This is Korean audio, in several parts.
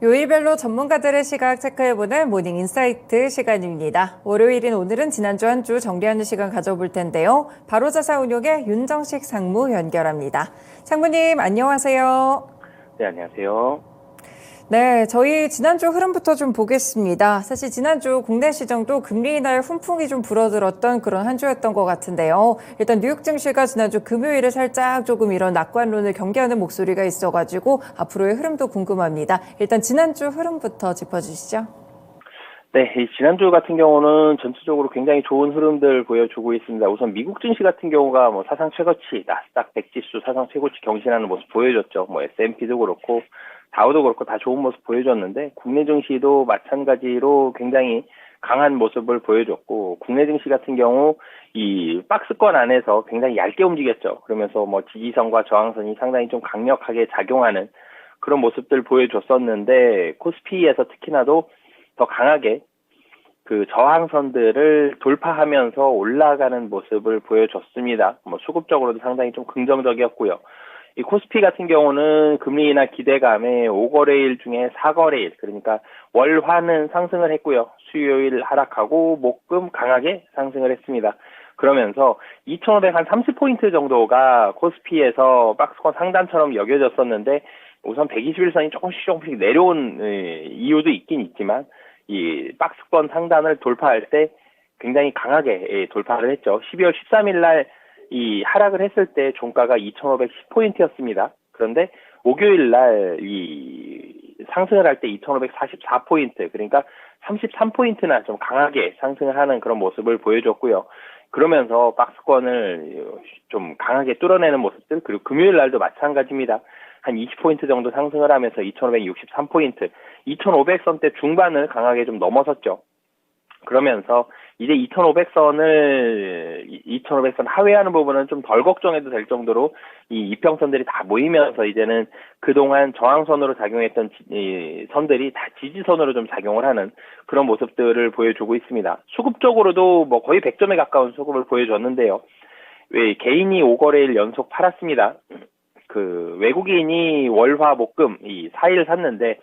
요일별로 전문가들의 시각 체크해보는 모닝 인사이트 시간입니다. 월요일인 오늘은 지난주 한 주 정리하는 시간 가져볼 텐데요. 바로자산운용의 윤정식 상무 연결합니다. 상무님 안녕하세요. 네, 안녕하세요. 네, 저희 지난주 흐름부터 좀 보겠습니다. 사실 지난주 국내 시장도 금리 인하의 훈풍이 좀 불어들었던 그런 한 주였던 것 같은데요. 일단 뉴욕 증시가 지난주 금요일에 살짝 조금 이런 낙관론을 경계하는 목소리가 있어가지고 앞으로의 흐름도 궁금합니다. 일단 지난주 흐름부터 짚어주시죠. 네, 이 지난주 같은 경우는 전체적으로 굉장히 좋은 흐름들 보여주고 있습니다. 우선 미국 증시 같은 경우가 뭐 사상 최고치, 나스닥 100지수 사상 최고치 경신하는 모습 보여줬죠. 뭐 S&P도 그렇고 다우도 그렇고 다 좋은 모습 보여줬는데 국내 증시도 마찬가지로 굉장히 강한 모습을 보여줬고 국내 증시 같은 경우 이 박스권 안에서 굉장히 얇게 움직였죠. 그러면서 뭐 지지선과 저항선이 상당히 좀 강력하게 작용하는 그런 모습들 보여줬었는데 코스피에서 특히나도 더 강하게 그 저항선들을 돌파하면서 올라가는 모습을 보여줬습니다. 뭐 수급적으로도 상당히 좀 긍정적이었고요. 이 코스피 같은 경우는 금리 인하 기대감에 5거래일 중에 4거래일, 그러니까 월화는 상승을 했고요. 수요일 하락하고 목금 강하게 상승을 했습니다. 그러면서 2,500 한 30포인트 정도가 코스피에서 박스권 상단처럼 여겨졌었는데 우선 121선이 조금씩 내려온 이유도 있긴 있지만 이 박스권 상단을 돌파할 때 굉장히 강하게 돌파를 했죠. 12월 13일 날 이 하락을 했을 때 종가가 2,510포인트였습니다. 그런데 목요일 날 이 상승을 할 때 2,544포인트, 그러니까 33포인트나 좀 강하게 상승을 하는 그런 모습을 보여줬고요. 그러면서 박스권을 좀 강하게 뚫어내는 모습들, 그리고 금요일 날도 마찬가지입니다. 한 20포인트 정도 상승을 하면서 2,563포인트, 2,500선대 중반을 강하게 좀 넘어섰죠. 그러면서 이제 2,500선 하회하는 부분은 좀 덜 걱정해도 될 정도로 이 이평선들이 다 모이면서 이제는 그동안 저항선으로 작용했던 이 선들이 다 지지선으로 좀 작용을 하는 그런 모습들을 보여주고 있습니다. 수급적으로도 뭐 거의 100점에 가까운 수급을 보여줬는데요. 왜 개인이 5거래일 연속 팔았습니다. 그 외국인이 월화 목금 이 4일 샀는데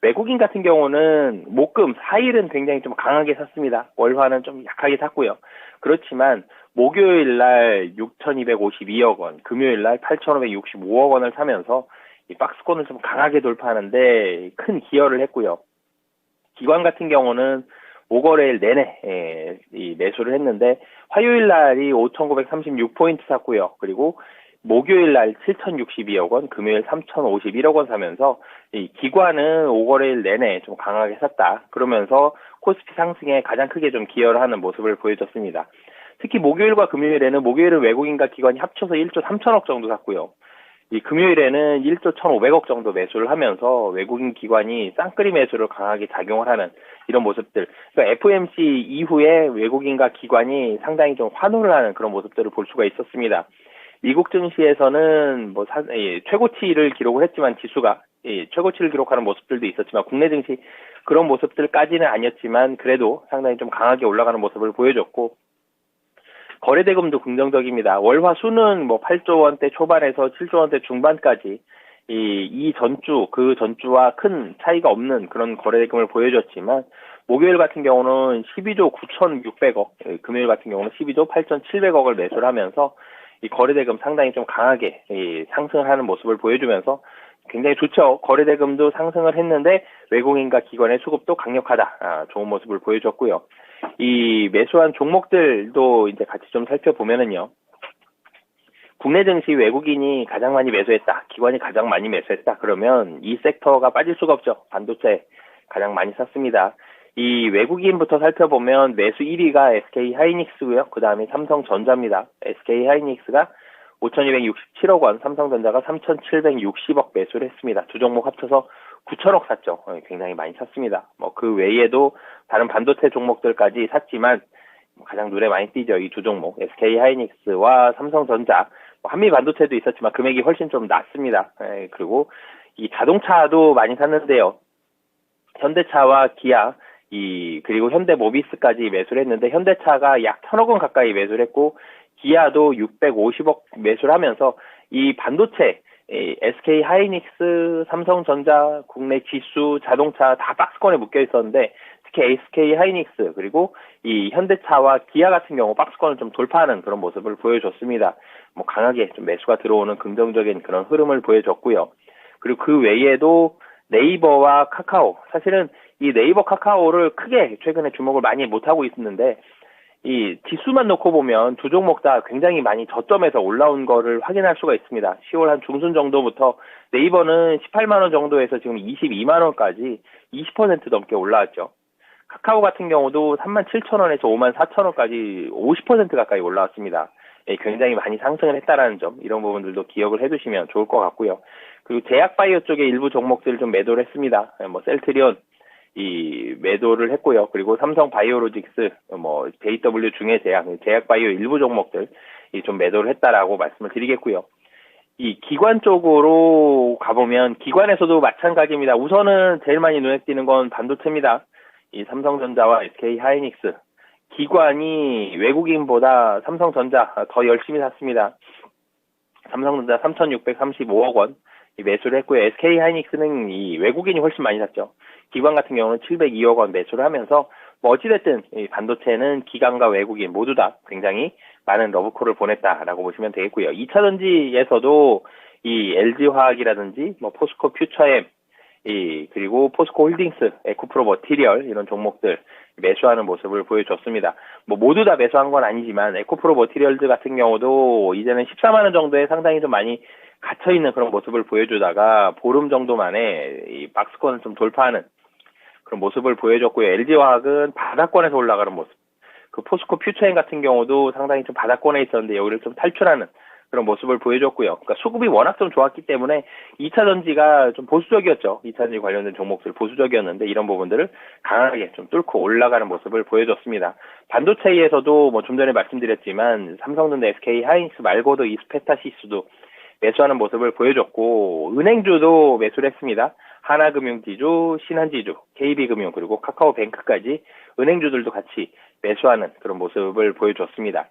외국인 같은 경우는 목금 4일은 굉장히 좀 강하게 샀습니다. 월화는 좀 약하게 샀고요. 그렇지만 목요일 날 6,252억 원, 금요일 날 8,565억 원을 사면서 이 박스권을 좀 강하게 돌파하는데 큰 기여를 했고요. 기관 같은 경우는 5거래일 내내 이 매수를 했는데 화요일 날이 5,936포인트 샀고요. 그리고 목요일 날 7,062억 원, 금요일 3,051억 원 사면서 이 기관은 5거래일 내내 좀 강하게 샀다. 그러면서 코스피 상승에 가장 크게 좀 기여를 하는 모습을 보여줬습니다. 특히 목요일과 금요일에는 목요일은 외국인과 기관이 합쳐서 1조 3천억 정도 샀고요. 이 금요일에는 1조 1,500억 정도 매수를 하면서 외국인 기관이 쌍끌이 매수를 강하게 작용을 하는 이런 모습들. 그러니까 FOMC 이후에 외국인과 기관이 상당히 좀 환호를 하는 그런 모습들을 볼 수가 있었습니다. 미국 증시에서는 뭐 최고치를 기록을 했지만 지수가 최고치를 기록하는 모습들도 있었지만 국내 증시 그런 모습들까지는 아니었지만 그래도 상당히 좀 강하게 올라가는 모습을 보여줬고 거래대금도 긍정적입니다. 월화 수는 뭐 8조 원대 초반에서 7조 원대 중반까지 이 전주 그 전주와 큰 차이가 없는 그런 거래대금을 보여줬지만 목요일 같은 경우는 12조 9,600억, 금요일 같은 경우는 12조 8,700억을 매수를 하면서 이 거래대금 상당히 좀 강하게 상승을 하는 모습을 보여주면서 굉장히 좋죠. 거래대금도 상승을 했는데 외국인과 기관의 수급도 강력하다. 좋은 모습을 보여줬고요. 이 매수한 종목들도 이제 같이 좀 살펴보면은요. 국내 증시 외국인이 가장 많이 매수했다. 기관이 가장 많이 매수했다. 그러면 이 섹터가 빠질 수가 없죠. 반도체 가장 많이 샀습니다. 이 외국인부터 살펴보면 매수 1위가 SK 하이닉스고요. 그 다음에 삼성전자입니다. SK 하이닉스가 5,267억 원, 삼성전자가 3,760억 매수를 했습니다. 두 종목 합쳐서 9천억 샀죠. 굉장히 많이 샀습니다. 뭐 그 외에도 다른 반도체 종목들까지 샀지만 가장 눈에 많이 띄죠. 이 두 종목, SK 하이닉스와 삼성전자. 한미 반도체도 있었지만 금액이 훨씬 좀 낮습니다. 그리고 이 자동차도 많이 샀는데요. 현대차와 기아, 그리고 현대모비스까지 매수를 했는데 현대차가 약 1,000억 원 가까이 매수를 했고 기아도 650억 매수를 하면서 이 반도체 SK 하이닉스, 삼성전자, 국내 지수, 자동차 다 박스권에 묶여 있었는데 특히 SK 하이닉스 그리고 이 현대차와 기아 같은 경우 박스권을 좀 돌파하는 그런 모습을 보여줬습니다. 뭐 강하게 좀 매수가 들어오는 긍정적인 그런 흐름을 보여줬고요. 그리고 그 외에도 네이버와 카카오, 사실은 이 네이버 카카오를 크게 최근에 주목을 많이 못하고 있었는데 이 지수만 놓고 보면 두 종목 다 굉장히 많이 저점에서 올라온 거를 확인할 수가 있습니다. 10월 한 중순 정도부터 네이버는 18만 원 정도에서 지금 22만 원까지 20% 넘게 올라왔죠. 카카오 같은 경우도 3만 7천 원에서 5만 4천 원까지 50% 가까이 올라왔습니다. 예, 굉장히 많이 상승을 했다라는 점, 이런 부분들도 기억을 해두시면 좋을 것 같고요. 그리고 제약바이오 쪽에 일부 종목들을 좀 매도를 했습니다. 뭐 셀트리온 이 매도를 했고요. 그리고 삼성 바이오로직스, 뭐 JW 중해제약, 제약바이오 일부 종목들 이 좀 매도를 했다라고 말씀을 드리겠고요. 이 기관 쪽으로 가보면 기관에서도 마찬가지입니다. 우선은 제일 많이 눈에 띄는 건 반도체입니다. 이 삼성전자와 SK 하이닉스 기관이 외국인보다 삼성전자 더 열심히 샀습니다. 삼성전자 3,635억 원 매수를 했고요. SK 하이닉스는 이 외국인이 훨씬 많이 샀죠. 기관 같은 경우는 702억 원 매수를 하면서 뭐 어찌됐든 이 반도체는 기관과 외국인 모두 다 굉장히 많은 러브콜을 보냈다라고 보시면 되겠고요. 2차 전지에서도 이 LG화학이라든지 뭐 포스코 퓨처엠 그리고 포스코 홀딩스, 에코프로 머티리얼 이런 종목들 매수하는 모습을 보여줬습니다. 뭐 모두 다 매수한 건 아니지만 에코프로 머티리얼즈 같은 경우도 이제는 14만 원 정도에 상당히 좀 많이 갇혀 있는 그런 모습을 보여주다가 보름 정도 만에 이 박스권을 좀 돌파하는 그런 모습을 보여줬고요. LG화학은 바닥권에서 올라가는 모습. 그 포스코 퓨처엠 같은 경우도 상당히 좀 바닥권에 있었는데 여기를 좀 탈출하는 그런 모습을 보여줬고요. 그러니까 수급이 워낙 좀 좋았기 때문에 2차 전지가 좀 보수적이었죠. 2차 전지 관련된 종목들 보수적이었는데 이런 부분들을 강하게 좀 뚫고 올라가는 모습을 보여줬습니다. 반도체에서도 뭐 좀 전에 말씀드렸지만 삼성전자, SK 하이닉스 말고도 이 스페타시스도 매수하는 모습을 보여줬고 은행주도 매수를 했습니다. 하나금융지주, 신한지주, KB금융 그리고 카카오뱅크까지 은행주들도 같이 매수하는 그런 모습을 보여줬습니다.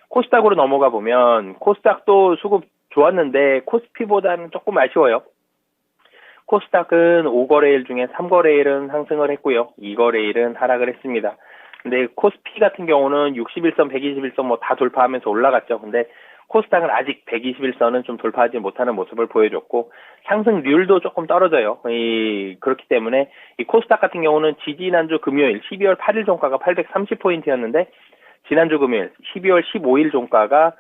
코스닥으로 넘어가 보면 코스닥도 수급 좋았는데 코스피보다는 조금 아쉬워요. 코스닥은 5거래일 중에 3거래일은 상승을 했고요. 2거래일은 하락을 했습니다. 근데 코스피 같은 경우는 61선, 121선 뭐 다 돌파하면서 올라갔죠. 근데 코스닥은 아직 121선은 좀 돌파하지 못하는 모습을 보여줬고 상승률도 조금 떨어져요. 그렇기 때문에 이 코스닥 같은 경우는 지지난주 금요일 12월 8일 종가가 830포인트였는데 지난주 금요일 12월 15일 종가가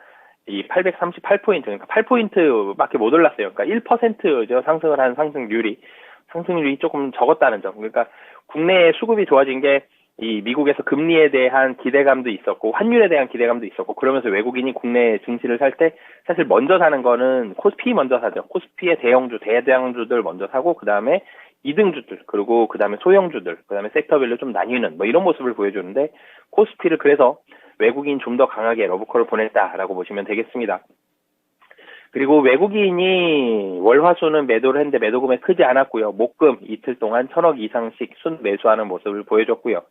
이 838포인트, 그러니까 8포인트밖에 못 올랐어요. 그러니까 1%죠. 상승을 한 상승률이 조금 적었다는 점. 그러니까 국내의 수급이 좋아진 게 이 미국에서 금리에 대한 기대감도 있었고 환율에 대한 기대감도 있었고 그러면서 외국인이 국내 증시를 살 때 사실 먼저 사는 거는 코스피 먼저 사죠. 코스피의 대형주, 대장주들 먼저 사고 그 다음에 2등주들 그리고 그 다음에 소형주들 그 다음에 섹터별로 좀 나뉘는 뭐 이런 모습을 보여주는데 코스피를 그래서 외국인 좀 더 강하게 러브콜을 보냈다라고 보시면 되겠습니다. 그리고 외국인이 월화수는 매도를 했는데 매도 금액 크지 않았고요. 목금 이틀 동안 1,000억 이상씩 순 매수하는 모습을 보여줬고요.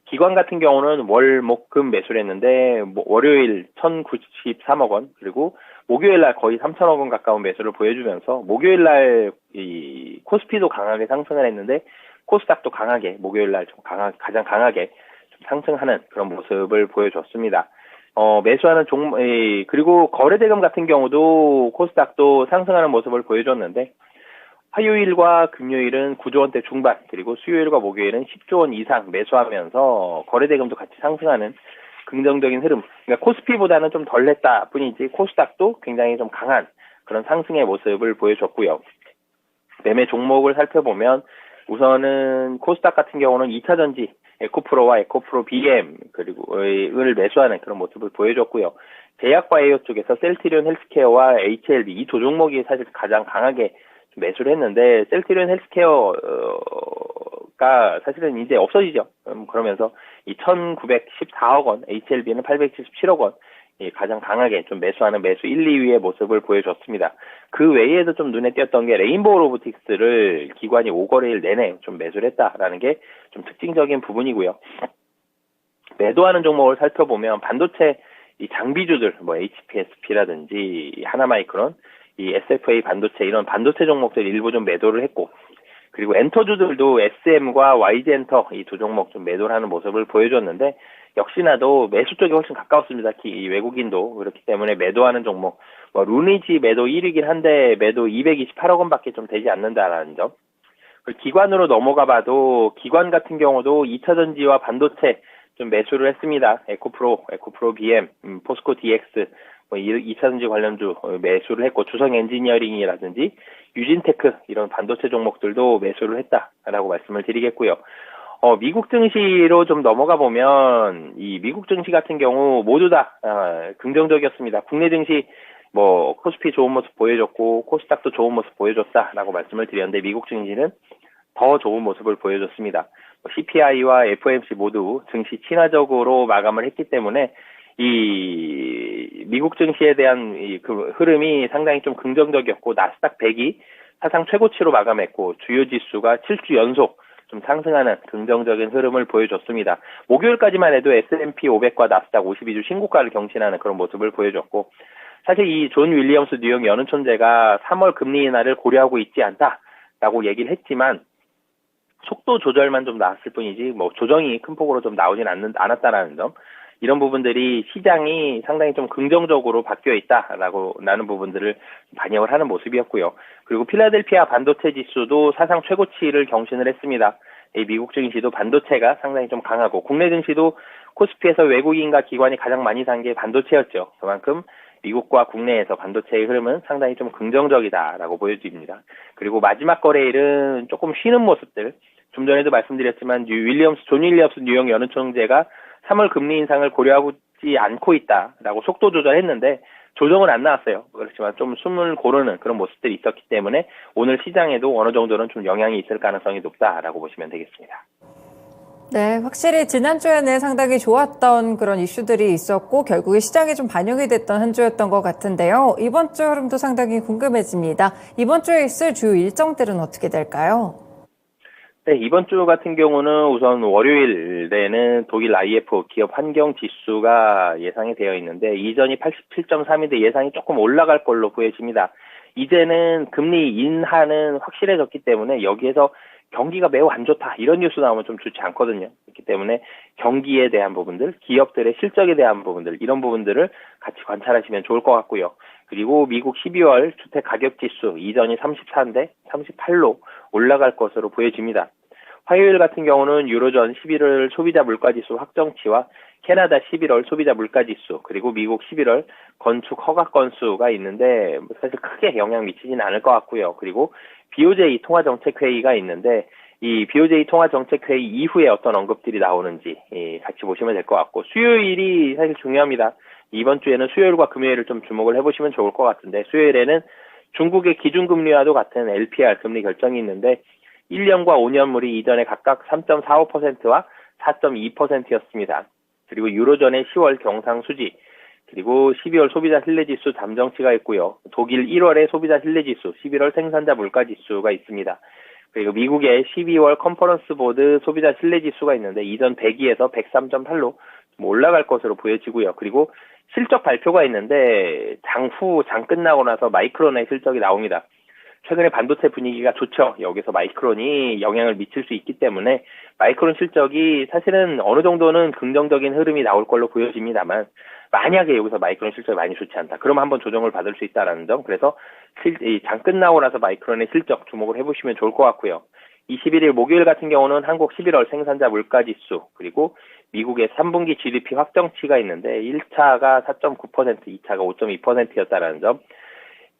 기관 같은 경우는 월, 목, 금 매수를 했는데 월요일 1,093억 원 그리고 목요일 날 거의 3,000억 원 가까운 매수를 보여주면서 목요일 날 이 코스피도 강하게 상승을 했는데 코스닥도 강하게 목요일 날 좀 가장 강하게 좀 상승하는 그런 모습을 보여줬습니다. 매수하는 그리고 거래대금 같은 경우도 코스닥도 상승하는 모습을 보여줬는데 화요일과 금요일은 9조 원대 중반 그리고 수요일과 목요일은 10조 원 이상 매수하면서 거래대금도 같이 상승하는 긍정적인 흐름. 그러니까 코스피보다는 좀 덜 냈다 뿐이지 코스닥도 굉장히 좀 강한 그런 상승의 모습을 보여줬고요. 매매 종목을 살펴보면 우선은 코스닥 같은 경우는 2차 전지 에코프로와 에코프로 BM 그리고 을 매수하는 그런 모습을 보여줬고요. 제약바이오 쪽에서 셀트리온 헬스케어와 HLB 이 두 종목이 사실 가장 강하게 매수를 했는데 셀트리온 헬스케어가 사실은 이제 없어지죠. 그러면서 이 1,914억 원, HLB는 877억 원 가장 강하게 좀 매수하는 매수 1, 2위의 모습을 보여줬습니다. 그 외에도 좀 눈에 띄었던 게 레인보우 로보틱스를 기관이 5거래일 내내 좀 매수를 했다라는 게 좀 특징적인 부분이고요. 매도하는 종목을 살펴보면 반도체 이 장비주들 뭐 HPSP라든지 하나마이크론 이 SFA 반도체 이런 반도체 종목들 일부 좀 매도를 했고, 그리고 엔터주들도 SM과 YG엔터 이 두 종목 좀 매도를 하는 모습을 보여줬는데, 역시나도 매수 쪽이 훨씬 가까웠습니다. 이 외국인도 그렇기 때문에 매도하는 종목, 뭐 루니지 매도 1위긴 한데 매도 228억 원밖에 좀 되지 않는다라는 점. 기관으로 넘어가 봐도 기관 같은 경우도 2차전지와 반도체 좀 매수를 했습니다. 에코프로 BM, 포스코 DX, 뭐 2차전지 관련주 매수를 했고, 주성 엔지니어링이라든지 유진테크 이런 반도체 종목들도 매수를 했다라고 말씀을 드리겠고요. 미국 증시로 좀 넘어가 보면 이 미국 증시 같은 경우 모두 다 긍정적이었습니다. 국내 증시 뭐 코스피 좋은 모습 보여줬고 코스닥도 좋은 모습 보여줬다라고 말씀을 드렸는데, 미국 증시는 더 좋은 모습을 보여줬습니다. CPI와 FOMC 모두 증시 친화적으로 마감을 했기 때문에 이 미국 증시에 대한 그 흐름이 상당히 좀 긍정적이었고, 나스닥 100이 사상 최고치로 마감했고, 주요 지수가 7주 연속 좀 상승하는 긍정적인 흐름을 보여줬습니다. 목요일까지만 해도 S&P 500과 나스닥 52주 신고가를 경신하는 그런 모습을 보여줬고, 사실 이 존 윌리엄스 뉴욕 연은총재가 3월 금리 인하를 고려하고 있지 않다라고 얘기를 했지만, 속도 조절만 좀 나왔을 뿐이지 뭐 조정이 큰 폭으로 좀 나오진 않았다라는 점, 이런 부분들이 시장이 상당히 좀 긍정적으로 바뀌어 있다라고 라는 부분들을 반영을 하는 모습이었고요. 그리고 필라델피아 반도체 지수도 사상 최고치를 경신을 했습니다. 이 미국 증시도 반도체가 상당히 좀 강하고, 국내 증시도 코스피에서 외국인과 기관이 가장 많이 산 게 반도체였죠. 그만큼 미국과 국내에서 반도체의 흐름은 상당히 좀 긍정적이다라고 보여집니다. 그리고 마지막 거래일은 조금 쉬는 모습들, 좀 전에도 말씀드렸지만 존 윌리엄스 뉴욕 연은총재가 3월 금리 인상을 고려하지 않고 있다라고 속도 조절했는데 조정은 안 나왔어요. 그렇지만 좀 숨을 고르는 그런 모습들이 있었기 때문에 오늘 시장에도 어느 정도는 좀 영향이 있을 가능성이 높다라고 보시면 되겠습니다. 네, 확실히 지난주에는 상당히 좋았던 그런 이슈들이 있었고 결국에 시장에 좀 반영이 됐던 한 주였던 것 같은데요. 이번 주 흐름도 상당히 궁금해집니다. 이번 주에 있을 주요 일정들은 어떻게 될까요? 네, 이번 주 같은 경우는 우선 월요일에는 독일 IF 기업 환경 지수가 예상이 되어 있는데, 이전이 87.3인데 예상이 조금 올라갈 걸로 보여집니다. 이제는 금리 인하는 확실해졌기 때문에 여기에서 경기가 매우 안 좋다 이런 뉴스 나오면 좀 좋지 않거든요. 그렇기 때문에 경기에 대한 부분들, 기업들의 실적에 대한 부분들, 이런 부분들을 같이 관찰하시면 좋을 것 같고요. 그리고 미국 12월 주택 가격 지수 이전이 34인데 38로 올라갈 것으로 보여집니다. 화요일 같은 경우는 유로존 11월 소비자 물가지수 확정치와 캐나다 11월 소비자 물가지수, 그리고 미국 11월 건축 허가 건수가 있는데 사실 크게 영향 미치지는 않을 것 같고요. 그리고 BOJ 통화정책회의가 있는데 이 BOJ 통화정책회의 이후에 어떤 언급들이 나오는지 같이 보시면 될 것 같고, 수요일이 사실 중요합니다. 이번 주에는 수요일과 금요일을 좀 주목을 해보시면 좋을 것 같은데, 수요일에는 중국의 기준금리와도 같은 LPR 금리 결정이 있는데 1년과 5년물이 이전에 각각 3.45%와 4.2%였습니다. 그리고 유로존의 10월 경상수지, 그리고 12월 소비자 신뢰지수 잠정치가 있고요. 독일 1월의 소비자 신뢰지수, 11월 생산자 물가지수가 있습니다. 그리고 미국의 12월 컨퍼런스 보드 소비자 신뢰지수가 있는데 이전 102에서 103.8로 올라갈 것으로 보여지고요. 그리고 실적 발표가 있는데 장 끝나고 나서 마이크론의 실적이 나옵니다. 최근에 반도체 분위기가 좋죠. 여기서 마이크론이 영향을 미칠 수 있기 때문에 마이크론 실적이 사실은 어느 정도는 긍정적인 흐름이 나올 걸로 보여집니다만, 만약에 여기서 마이크론 실적이 많이 좋지 않다, 그러면 한번 조정을 받을 수 있다는 점, 그래서 장 끝나고 나서 마이크론의 실적 주목을 해보시면 좋을 것 같고요. 21일 목요일 같은 경우는 한국 11월 생산자 물가지수, 그리고 미국의 3분기 GDP 확정치가 있는데 1차가 4.9%, 2차가 5.2%였다는 점,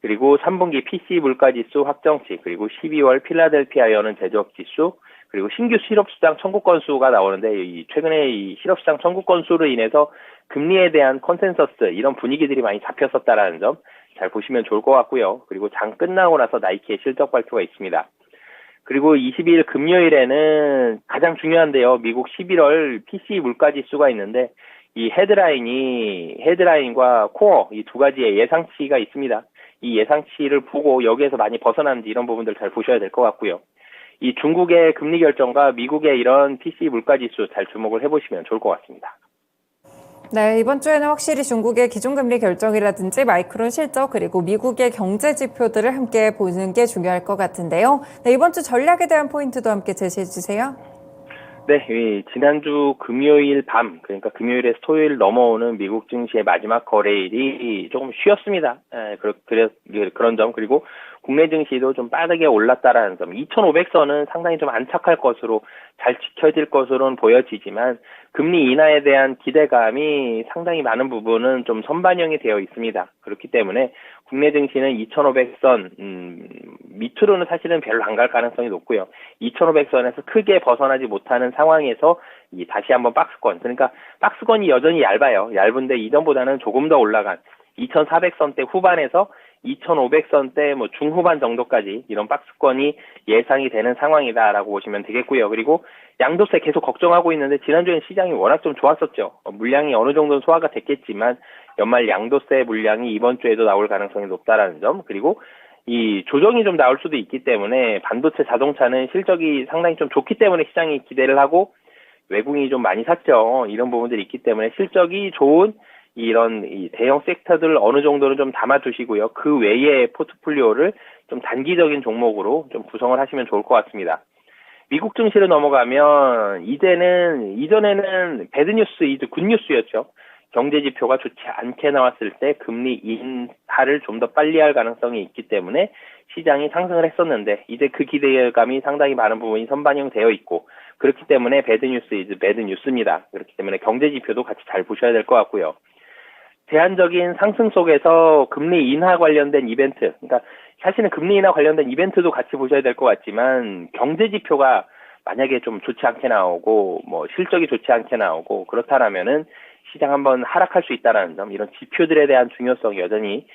그리고 3분기 PC 물가지수 확정치, 그리고 12월 필라델피아 연은 제조업지수, 그리고 신규 실업수당 청구 건수가 나오는데 최근에 이 실업수당 청구 건수로 인해서 금리에 대한 컨센서스 이런 분위기들이 많이 잡혔었다라는 점 잘 보시면 좋을 것 같고요. 그리고 장 끝나고 나서 나이키의 실적 발표가 있습니다. 그리고 22일 금요일에는 가장 중요한데요. 미국 11월 PC 물가지수가 있는데 이 헤드라인과 코어 이 두 가지의 예상치가 있습니다. 이 예상치를 보고 여기에서 많이 벗어나는지 이런 부분들 잘 보셔야 될 것 같고요. 이 중국의 금리 결정과 미국의 이런 PC 물가지수 잘 주목을 해보시면 좋을 것 같습니다. 네, 이번 주에는 확실히 중국의 기준금리 결정이라든지 마이크론 실적 그리고 미국의 경제 지표들을 함께 보는 게 중요할 것 같은데요. 네, 이번 주 전략에 대한 포인트도 함께 제시해 주세요. 네, 지난주 금요일 밤, 그러니까 금요일에서 토요일 넘어오는 미국 증시의 마지막 거래일이 조금 쉬었습니다. 그런 점, 그리고 국내 증시도 좀 빠르게 올랐다라는 점, 2,500선은 상당히 좀 안착할 것으로 잘 지켜질 것으로는 보여지지만, 금리 인하에 대한 기대감이 상당히 많은 부분은 좀 선반영이 되어 있습니다. 그렇기 때문에 국내 증시는 2,500선 밑으로는 사실은 별로 안 갈 가능성이 높고요. 2,500선에서 크게 벗어나지 못하는 상황에서 다시 한번 박스권, 그러니까 박스권이 여전히 얇아요. 얇은데 이전보다는 조금 더 올라간 2,400선대 후반에서 2,500선대 중후반 정도까지 이런 박스권이 예상이 되는 상황이다라고 보시면 되겠고요. 그리고 양도세 계속 걱정하고 있는데 지난주엔 시장이 워낙 좀 좋았었죠. 물량이 어느 정도는 소화가 됐겠지만 연말 양도세 물량이 이번 주에도 나올 가능성이 높다라는 점, 그리고 이 조정이 좀 나올 수도 있기 때문에 반도체 자동차는 실적이 상당히 좀 좋기 때문에 시장이 기대를 하고 외국인이 좀 많이 샀죠. 이런 부분들이 있기 때문에 실적이 좋은 이런 대형 섹터들을 어느 정도는 좀 담아두시고요. 그 외의 포트폴리오를 좀 단기적인 종목으로 좀 구성을 하시면 좋을 것 같습니다. 미국 증시로 넘어가면 이전에는 배드뉴스, 굿뉴스였죠. 경제 지표가 좋지 않게 나왔을 때 금리 인하를 좀 더 빨리 할 가능성이 있기 때문에 시장이 상승을 했었는데 이제 그 기대감이 상당히 많은 부분이 선반영되어 있고 그렇기 때문에 배드뉴스, 배드뉴스입니다. 그렇기 때문에 경제 지표도 같이 잘 보셔야 될 것 같고요. 제한적인 상승 속에서 금리 인하 관련된 이벤트, 그러니까 사실은 금리 인하 관련된 이벤트도 같이 보셔야 될 것 같지만 경제 지표가 만약에 좀 좋지 않게 나오고 실적이 좋지 않게 나오고 그렇다라면은 시장 한번 하락할 수 있다는 점, 이런 지표들에 대한 중요성이 여전히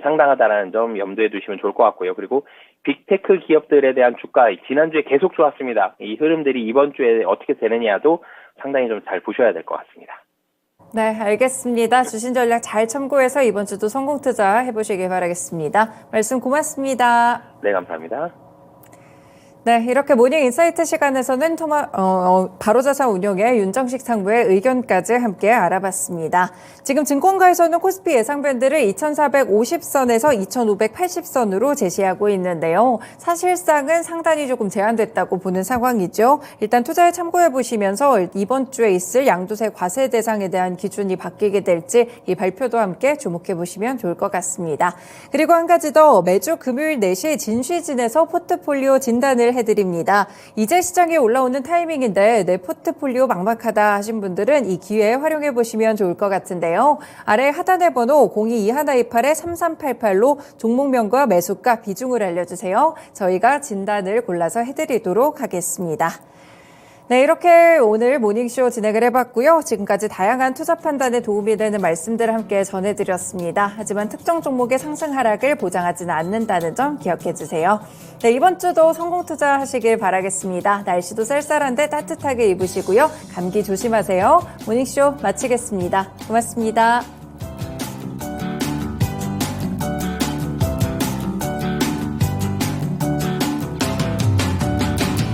상당하다는 점 염두에 두시면 좋을 것 같고요. 그리고 빅테크 기업들에 대한 주가 지난주에 계속 좋았습니다. 이 흐름들이 이번 주에 어떻게 되느냐도 상당히 좀 잘 보셔야 될 것 같습니다. 네, 알겠습니다. 주신 전략 잘 참고해서 이번 주도 성공 투자 해보시길 바라겠습니다. 말씀 고맙습니다. 네, 감사합니다. 네, 이렇게 모닝 인사이트 시간에서는 바로자산 운용의 윤정식 상무의 의견까지 함께 알아봤습니다. 지금 증권가에서는 코스피 예상밴드를 2,450선에서 2,580선으로 제시하고 있는데요. 사실상은 상단이 조금 제한됐다고 보는 상황이죠. 일단 투자에 참고해 보시면서 이번 주에 있을 양도세 과세 대상에 대한 기준이 바뀌게 될지 이 발표도 함께 주목해 보시면 좋을 것 같습니다. 그리고 한 가지 더, 매주 금요일 4시 진쉬진에서 포트폴리오 진단을 해드립니다. 이제 시장에 올라오는 타이밍인데 내 포트폴리오 막막하다 하신 분들은 이 기회 활용해 보시면 좋을 것 같은데요. 아래 하단의 번호 022128-3388로 종목명과 매수가 비중을 알려주세요. 저희가 진단을 골라서 해드리도록 하겠습니다. 네, 이렇게 오늘 모닝쇼 진행을 해봤고요. 지금까지 다양한 투자 판단에 도움이 되는 말씀들을 함께 전해드렸습니다. 하지만 특정 종목의 상승 하락을 보장하지는 않는다는 점 기억해 주세요. 네, 이번 주도 성공 투자하시길 바라겠습니다. 날씨도 쌀쌀한데 따뜻하게 입으시고요. 감기 조심하세요. 모닝쇼 마치겠습니다. 고맙습니다.